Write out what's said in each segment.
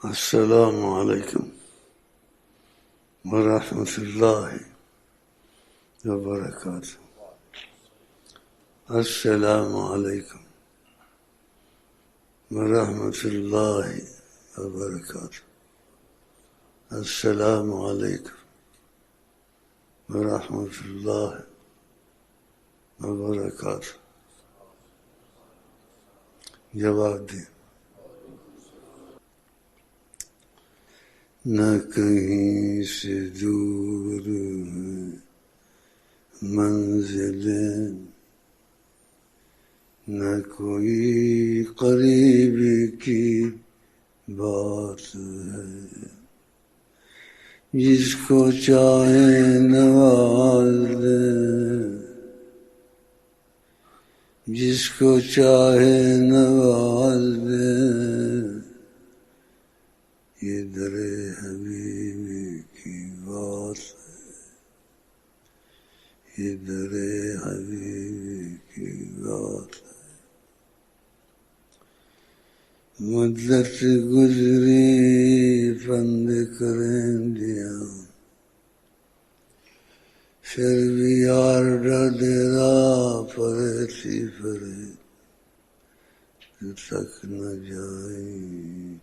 السلام علیکم ورحمۃ اللہ وبرکاتہ. السلام علیکم ورحمۃ اللہ وبرکاتہ. السلام علیکم ورحمۃ اللہ وبرکاتہ. جواب دیں. نہ کہیں سے دور منزلیں، نہ کوئی قریب کی بات ہے. جس کو چاہے نواز دیں، جس کو چاہے نواز دیں. یہ در حبیبی کی بات ہے، یہ در حبیبی کی بات ہے. مدت گزری بند کریں دیا، پھر بھی یار ڈرا پرتی پرے. تک نہ جائیں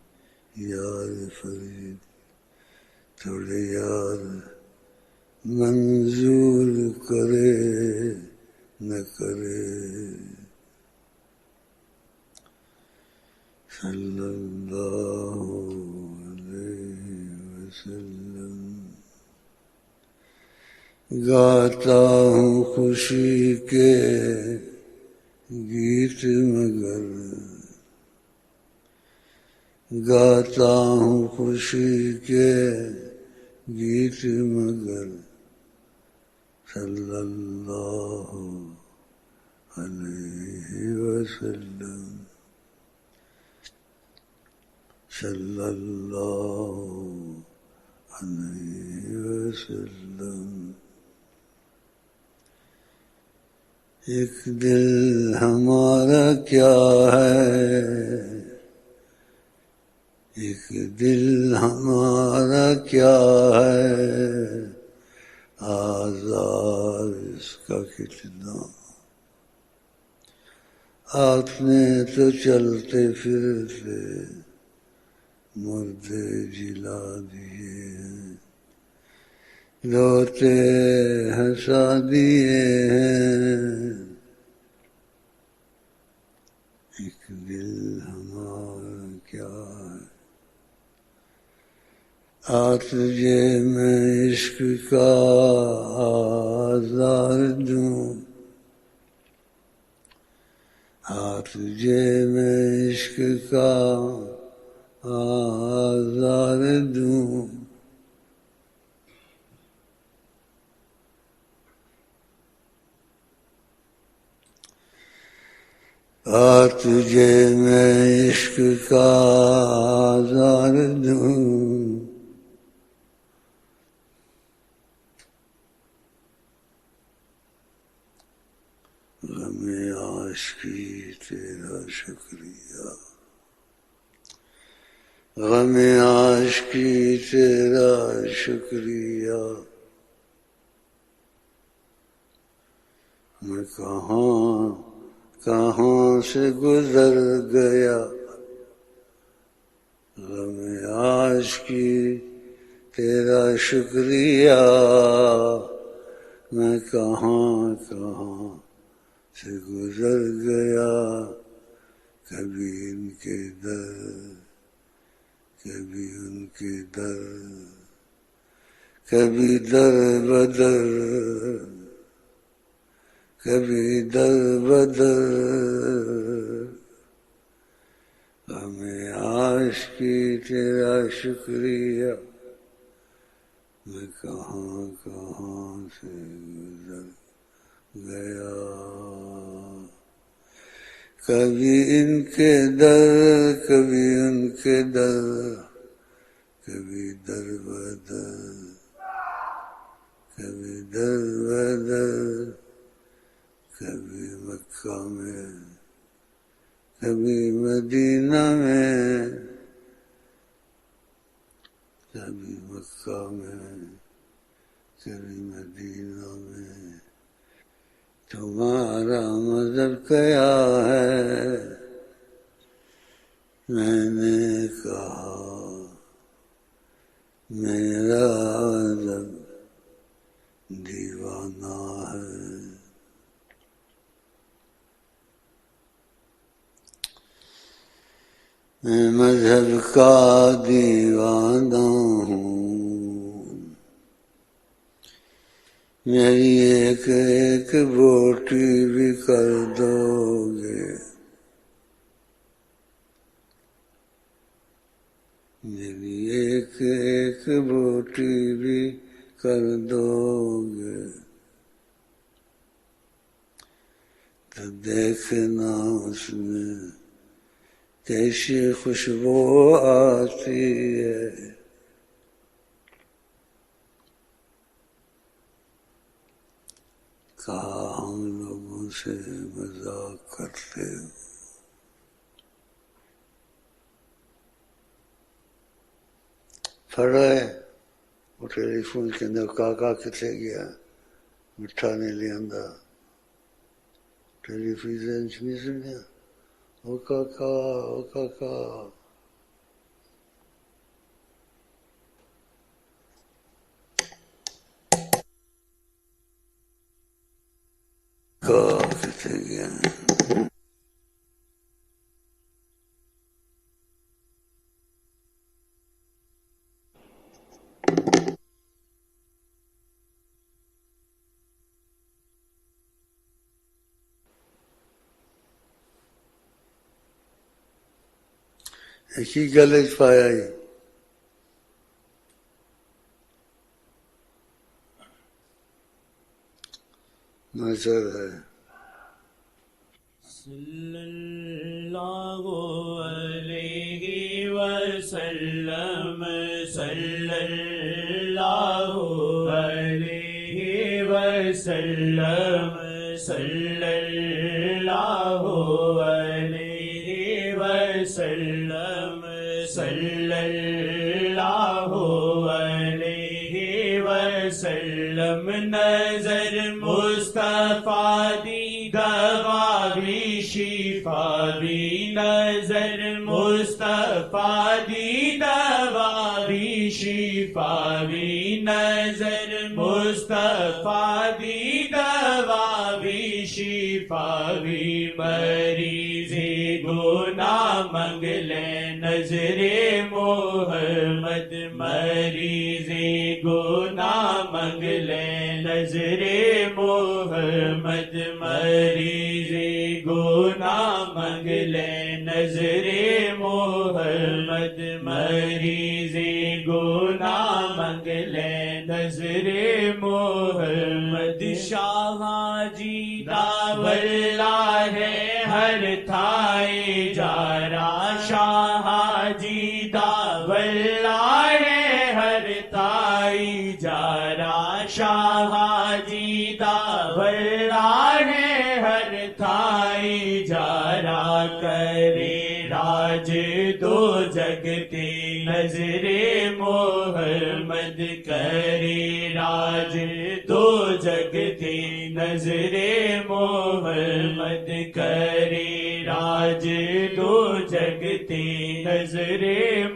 یار فرید، تھوڑے یار منظور کرے نہ کرے. صلی اللہ علیہ وسلم. گاتا ہوں خوشی کے گیت مگر، گاتا ہوں خوشی کے گیت مگر. صلی اللہ علیہ وسلم، صلی اللہ علیہ وسلم. ایک دل ہمارا کیا ہے، ایک دل ہمارا کیا ہے. آزار اس کا کتنا، آپ نے تو چلتے پھرتے مردے جلا دیے ہیں، روتے ہنسا دیے ہیں. ایک دل ہمارا کیا ہے. تجھے میں عشق کا آزار دوں، تجھے میں عشق کا آزار دوں. تجھے میں عشق کا آزار دوں. غم عاشقی تیرا شکریہ، غم عاشقی تیرا شکریہ. میں کہاں سے گزر گیا. غم عاشقی تیرا شکریہ. میں کہاں سے گزر گیا. کبھی ان کے در، کبھی ان کے در، کبھی در بدر، کبھی در بدر. ہمیں عاشقی تیرا شکریہ. میں کہاں سے گزر گیا. کبھی ان کے در، کبھی ان کے در، کبھی در بدر، کبھی در بدر. کبھی مکہ میں، کبھی مدینہ میں، کبھی مکہ میں کبھی مدینہ میں تمہارا مذہب کیا ہے؟ میں نے کہا میرا مذہب دیوانہ ہے۔ میں مذہب کا دیوانہ ہوں، میری ایک ایک بوٹی بھی کر دو گے، میری ایک ایک بوٹی بھی کر دو گے تو دیکھنا اس میں کیسی خوشبو آتی ہے۔ کہا ہم لوگوں سے مذاق کرتے ہو؟ پڑھ رہے وہ ٹیلی فون کے اندر کاکا کتنے گیا مٹھا نہیں لے آندا، ٹیلی فیزن نہیں سنیا، او کاکا او کاکا۔ کتنے گیا ایک ہی گلے چ پایا ہی نظر ہے۔ صلی اللہ علیہ وسلم، صلی اللہ علیہ وسلم، صلی اللہ علیہ وسلم، صلی اللہ علیہ وسلم۔ نظر مصطفیٰ دی دوا بھی شفا بھی، نظر مصطفیٰ دی دوا بھی شفا بھی، نظر مصطفیٰ دی دوا بھی شفا بھی۔ مریض گناہ منگ لے نظر محمد، مریض گناہ منگ لے نظر محمد، مریض گناہ منگ لے نظر محمد، مریض گناہ منگ لے نظر محمد۔ شاہ جی داولا ہے ہر تھائی جارا، شاہ جی داولا ہے ہر تھائی جارا، شاہ جی داولا ہے ہر تھائی جارا۔ کرے راج دو جگتے نظر محمد، کرے راج دو جگتے نظر محمد، کرے راج دو جگتے نظر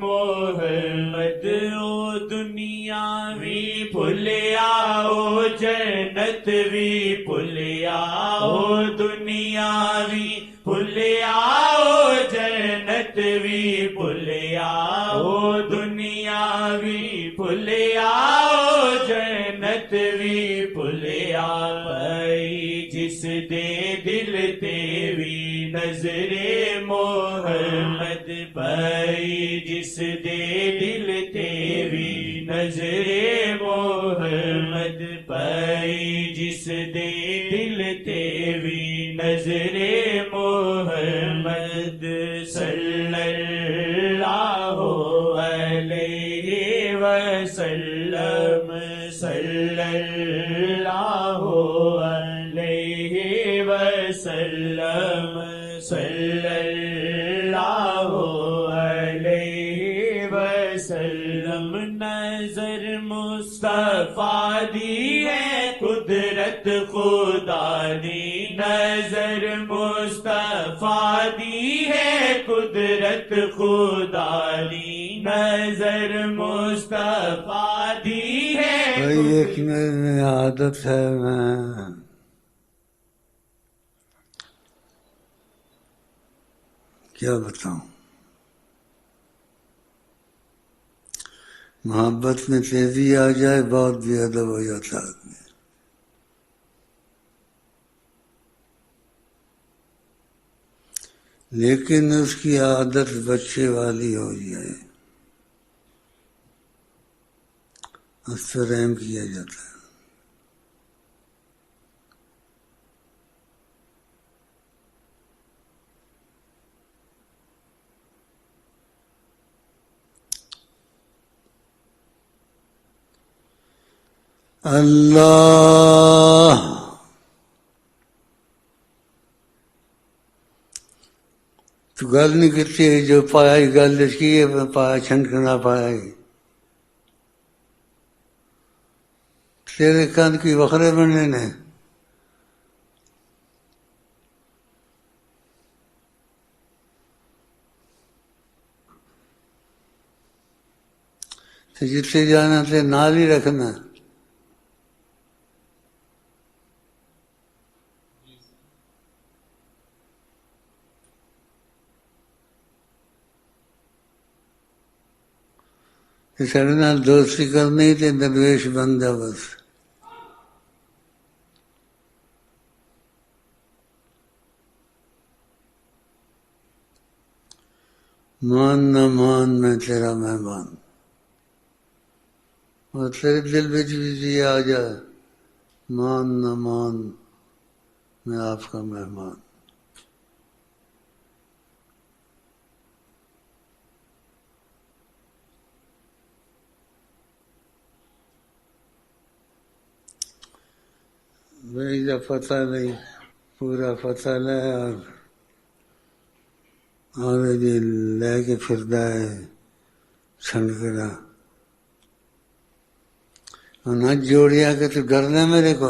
محمد۔ او دنیاوی بھولیا او جنت وی بھولیا، او دنیاوی بھولیا او جنت وی بھولیا، او دنیاوی بھولیا او جنت وی بھولیا۔ پئی جس دے دل تے وی نظر محمد، پئی جس دے دل تے وی نظر محمد، پئی جس دے دل تے وی نظر محمد۔ صلی اللہ علیہ وسلم، صلی اللہ علیہ وسلم، صلی اللہ علیہ وسلم۔ وسلم نظر مصطفیٰ دی ہے قدرت خدا دی نظر مصطفیٰ دی ہے قدرت خدا دی نظر مصطفیٰ دی ہے بھائی ایک میری عادت ہے میں کیا بتاؤں محبت میں تیزی آ جائے بہت بے ادب ہو جاتا آدمی لیکن اس کی عادت بچے والی ہو جائے اس پر رحم کیا جاتا ہے اللہ تو گل نہیں کرتی جو پایا گل کی پایا چھنکنا پایا تیرے کان کی وکھرے بننے نے تو جتنے جانا تھے نال ہی رکھنا سارے نال دوستی کرنی تے درویش بن جا بس مان نہ مان میں تیرا مہمان اور تیرے دل بچ بھی یہ آ جائے مان نہ مان میں آپ کا مہمان میری جب پتہ نہیں پورا پتہ لے اور جی لے کے پھردا ہے چھنکنا نہ جوڑیا کہ تو ڈرنا میرے کو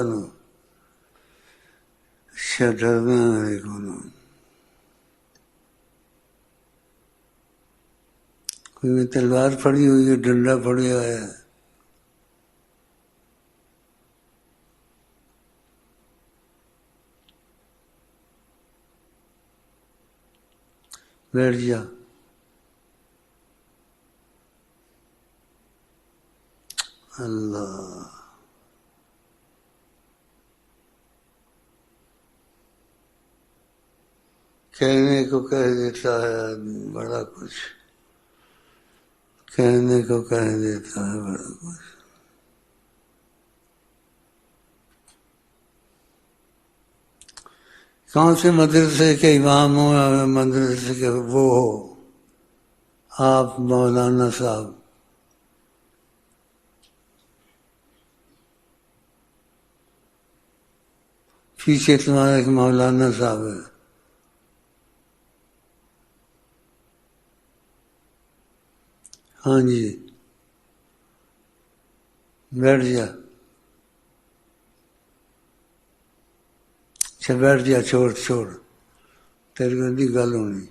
اچھا ڈرنا میرے کو کوئی میں تلوار پھڑی ہوئی ہے ڈنڈا پھڑی ہوا ہے بیٹھ جا اللہ کہنے کو کہہ دیتا ہے آدمی بڑا کچھ کہنے کو کہہ دیتا ہے بڑا کچھ کون سے مدرسے کے امام ہو مدرسے کے وہ ہو آپ مولانا صاحب پیچھے تمہارا ایک مولانا صاحب ہے ہاں جی بیٹھ جا اچھا بیٹھ جا چھوڑ تیرے کو نہیں گل ہونی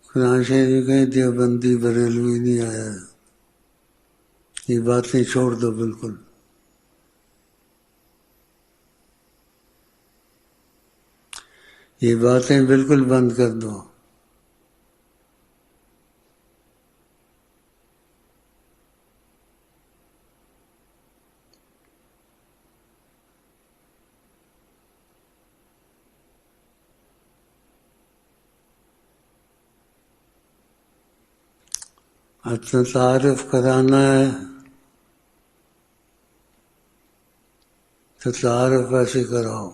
قرآن شریف میں کہیں دیوبندی بریلوی نہیں آیا یہ باتیں چھوڑ دو بالکل یہ باتیں بالکل بند کر دو اپنا تعارف کرانا ہے تو تعارف ایسے کراؤ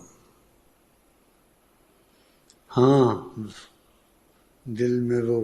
ہاں دل میں وہ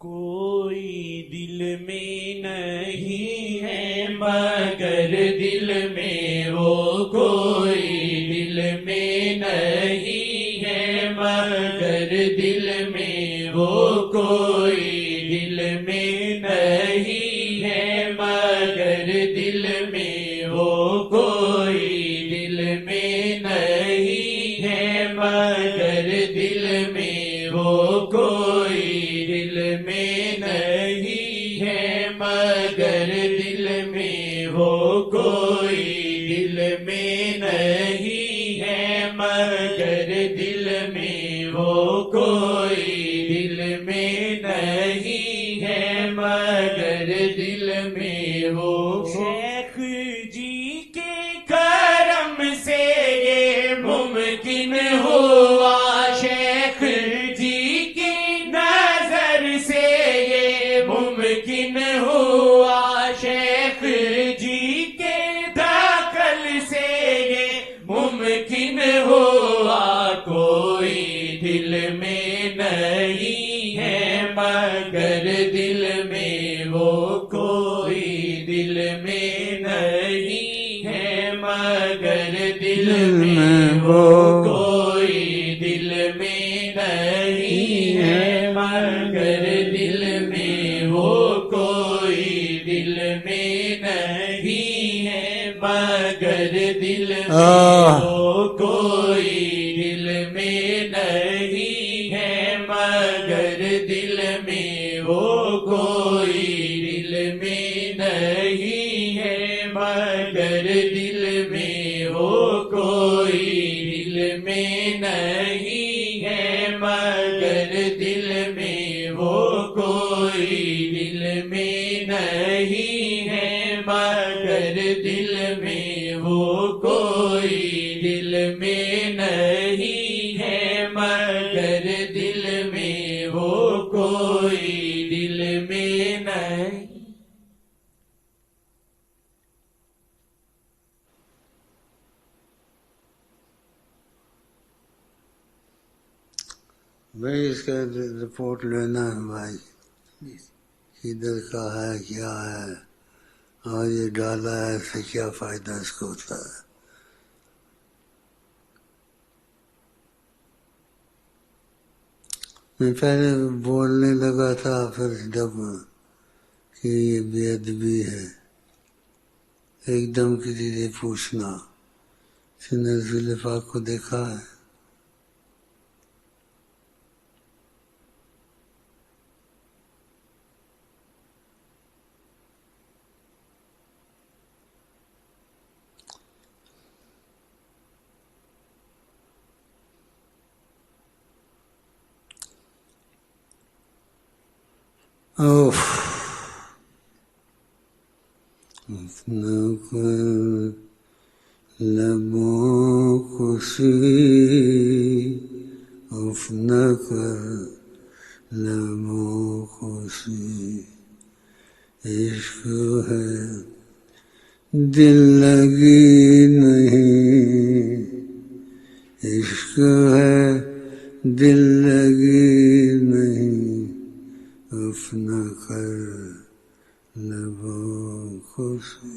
کوئی دل میں نہیں ہے مگر دل میں وہ کوئی دل میں نہیں ہے مگر دل میں وہ کوئی دل میں نہیں ہے مگر دل میں وہ کوئی دل میں نہیں ہے مگر دل میں وہ کوئی دل میں نہیں ہے مگر دل میں وہ کوئی دل میں نہیں ہے مگر دل میں وہ کوئی دل میں نہیں ہے مگر دل میں وہ شیخ جی کے کرم سے یہ ممکن ہوا شیخ جی کی نظر سے یہ ممکن ہوا شیخ جی کے دخل سے یہ ممکن ہوا کوئی دل میں نہیں ہے مگر دل میں وہ کوئی دل میں نہیں ہے مگر دل میں وہ کوئی دل میں نہیں ہے مگر دل میں وہ کوئی دل میں نہیں ہے مگر دل میں وہ کوئی دل میں نہیں ہے مگر دل میں وہ کوئی دل میں نہیں ہے مگر دل میں وہ کوئی دل میں نہیں ہے مگر دل میں وہ کوئی دل میں نہیں ہے مگر دل میں وہ کوئی دل میں نہیں ہے مگر دل میں وہ کوئی دل میں نہیں بھائی اس کا رپورٹ لینا ہے بھائی کدھر کا ہے کیا ہے اور یہ ڈالا ہے اس سے کیا فائدہ اس کو ہوتا ہے میں پہلے بولنے لگا تھا پھر جب کہ یہ بے ادبی ہے ایک دم کسی سے پوچھنا اس نے رسول پاک کو دیکھا ہے اوف نہ کر لبوں کو سی اف نہ کر لبوں کو سی عشق ہے دل لگی نہیں عشق ہے دل لگی نہیں اف نہ کر لبوں کو سی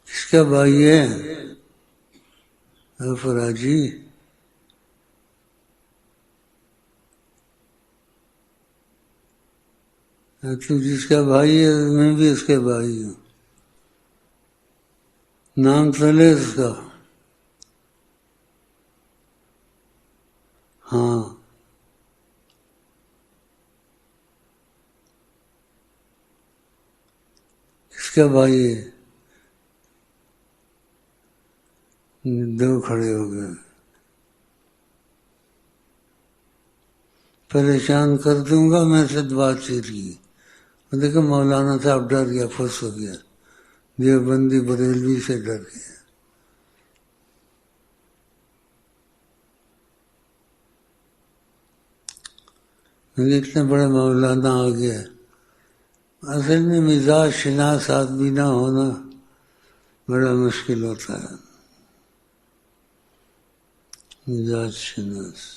کس کا بھائی ہے فراجی تو جس کا بھائی ہے میں بھی اس کے بھائی ہوں نام تو لے اس کا ہاں کس کا بھائی ہے دو کھڑے ہو گئے پریشان کر دوں گا میں سے بات چیت کی دیکھو مولانا صاحب ڈر گیا پھنس ہو گیا دیوبندی بریلوی سے ڈر گیا اتنے بڑے مولانا آ گیا اصل میں مزاج شناس آدمی نہ ہونا بڑا مشکل ہوتا ہے مزاج شناس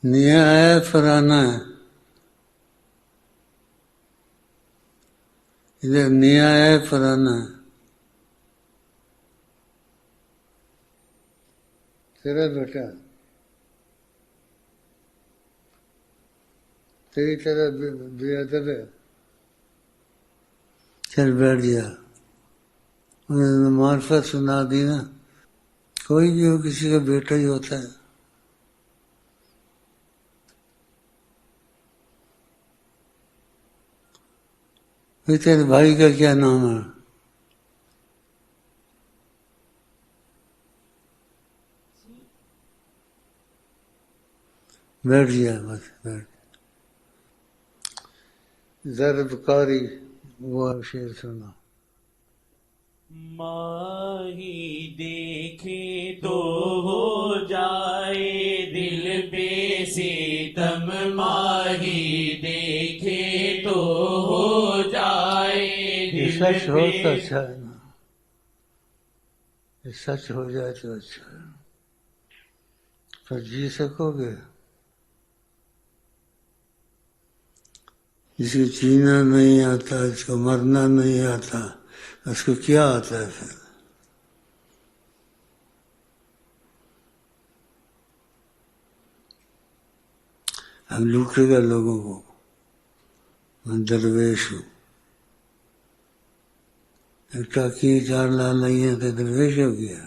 نیا ہے فرانا ہے. ادھر نیا ہے فرانا ہے. تیرا بیٹا تیری طرح بے ادب ہے. چل بیٹھ گیا. انہوں نے معرفت سنا دی نا. کوئی بھی ہو کسی کا بیٹا ہی ہوتا ہے. تیرے بھائی کا کیا نام ہے؟ بیٹھ گیا بس بیٹھ. ضرب کاری وہ شعر سنا. ماہی دیکھے تو ہو جائے دل پہ ستم، ماہی دیکھے تو ہو جائے یہ دل سچ ہو تو پہ. اچھا ہے نا. یہ سچ ہو جائے تو اچھا ہے. پر جی سکو گے؟ جس کو جینا نہیں آتا، جس کو مرنا نہیں آتا، اس کو کیا آتا ہے پھر؟ ہم لوٹے گا لوگوں کو. میں درویش ہوں. ایک ٹاکی 4 لاکھ نہیں ہے تو درویش ہو گیا.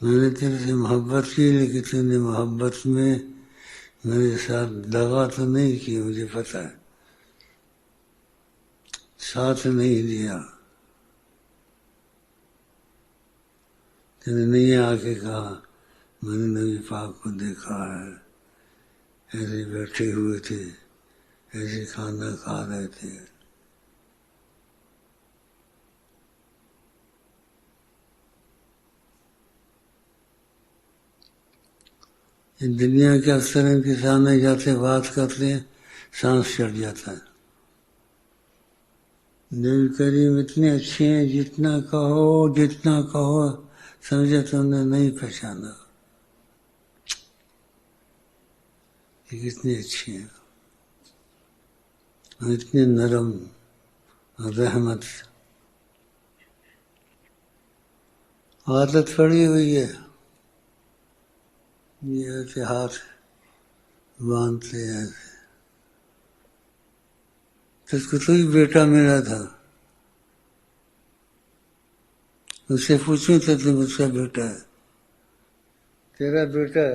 میں نے تیرے سے محبت کی، لیکن تم نے محبت میں میرے ساتھ دغا تو نہیں کی، مجھے پتہ ہے. ساتھ نہیں دیا. تم نے نہیں آ کے کہا میں نے نبی پاک کو دیکھا ہے، ایسے بیٹھے ہوئے تھے، ایسے کھانا کھا رہے تھے. دنیا کے افسروں کے سامنے جاتے بات کرتے ہیں، سانس چڑھ جاتا ہے. نبی کریم اتنے اچھے ہیں، جتنا کہو سمجھے تم نے نہیں پہچانا. یہ کتنے اچھے ہیں، اتنے نرم رحمت. عادت پڑی ہوئی ہے یہ ایسے ہاتھ باندھتے ہیں. اس کو تو ہی بیٹا میرا تھا. اس سے پوچھوں تو تم اس کا بیٹا ہے. تیرا بیٹا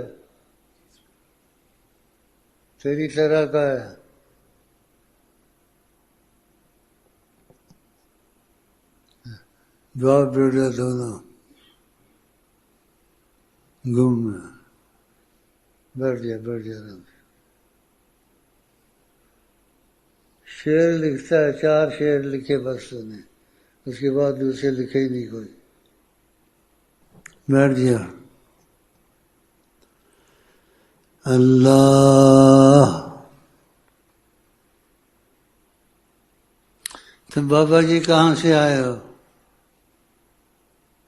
تیری طرح کا ہے. باپ بیٹا دونوں گم ہے. بیٹھ گیا. شعر لکھتا ہے، 4 شعر لکھے بس نے، اس کے بعد دوسرے لکھے ہی نہیں کوئی. بیٹھ گیا. اللہ. تو بابا جی کہاں سے آئے ہو؟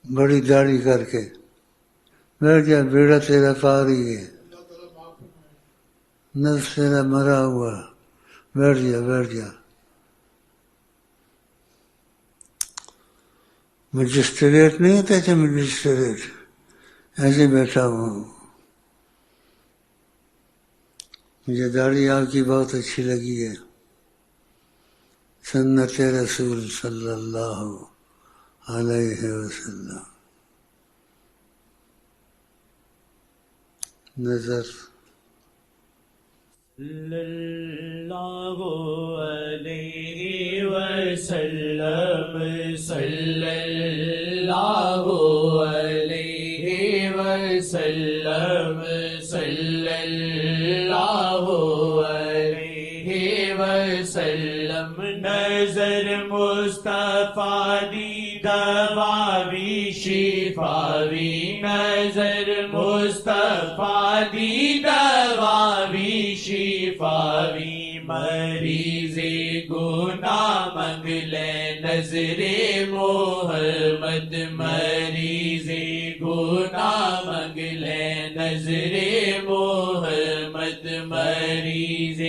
بڑی داڑھی کر کے. بیٹھ گیا. بیڑا تیرا پار ہی ہے، نفس تیرا مرا ہوا. بیٹھ گیا. مجسٹریٹ نہیں ہوتا تھا، مجسٹریٹ ایسے بیٹھا ہوں. مجھے داڑھی آپ کی بہت اچھی لگی ہے. سنت رسول صلی اللہ علیہ وسلم. نظر صلی اللہ علیہ وسلم، صلی اللہ علیہ وسلم، صلی اللہ علیہ وسلم. نظر مصطفیٰ دی دواوی شفاوی، نظر مصطفیٰ دی دواوی شفاوی. مریض گناہ مانگ لے نظر محمد، مریض گناہ مانگ لے نظر محمد، مریض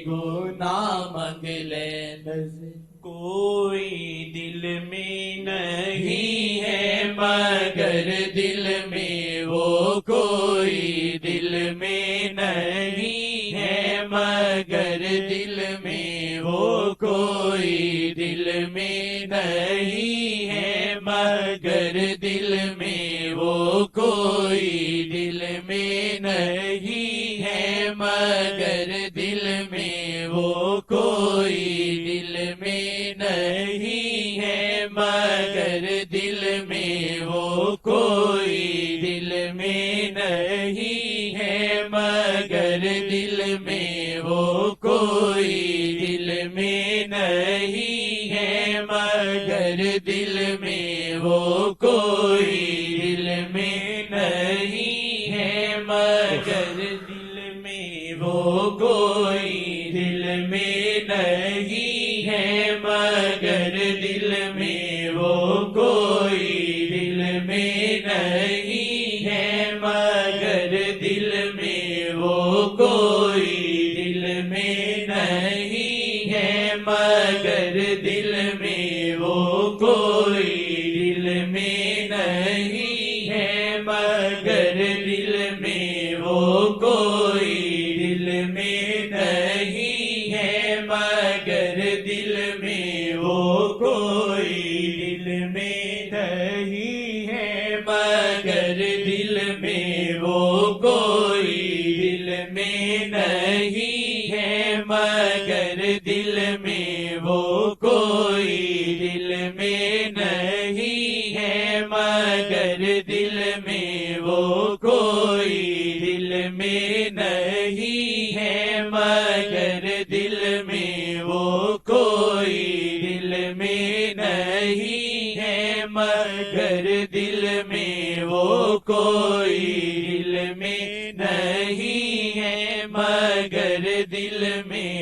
گناہ مانگ لے نظر۔ کوئی دل میں نہیں ہے مگر دل میں وہ، کوئی دل میں نہیں ہے مگر دل میں وہ، کوئی دل میں نہیں ہے مگر دل میں وہ، کوئی دل میں نہیں ہے مگر دل میں وہ، کوئی دل میں نہیں ہے مگر دل میں وہ، کوئی دل میں نہیں ہے مگر دل میں وہ، کوئی دل میں نہیں ہے مگر دل میں وہ، کوئی دل میں نہیں ہے مگر دل میں وہ، کوئی دل میں نہیں ہے مگر دل میں وہ، کوئی دل میں نہیں ہے مگر دل میں وہ، کوئی دل میں نہیں ہے مگر دل میں وہ، کوئی دل میں نہیں ہے مگر دل میں وہ، کوئی دل میں نہیں ہے مگر دل میں وہ، کوئی دل میں نہیں ہے مگر دل میں وہ، کوئی دل میں نہیں ہے مگر دل میں وہ، کوئی دل میں نہیں ہے مگر دل میں وہ، کوئی دل میں نہیں ہے مگر دل میں وہ، کوئی دل میں نہیں ہے مگر دل میں وہ، کوئی دل میں نہیں ہے مگر دل میں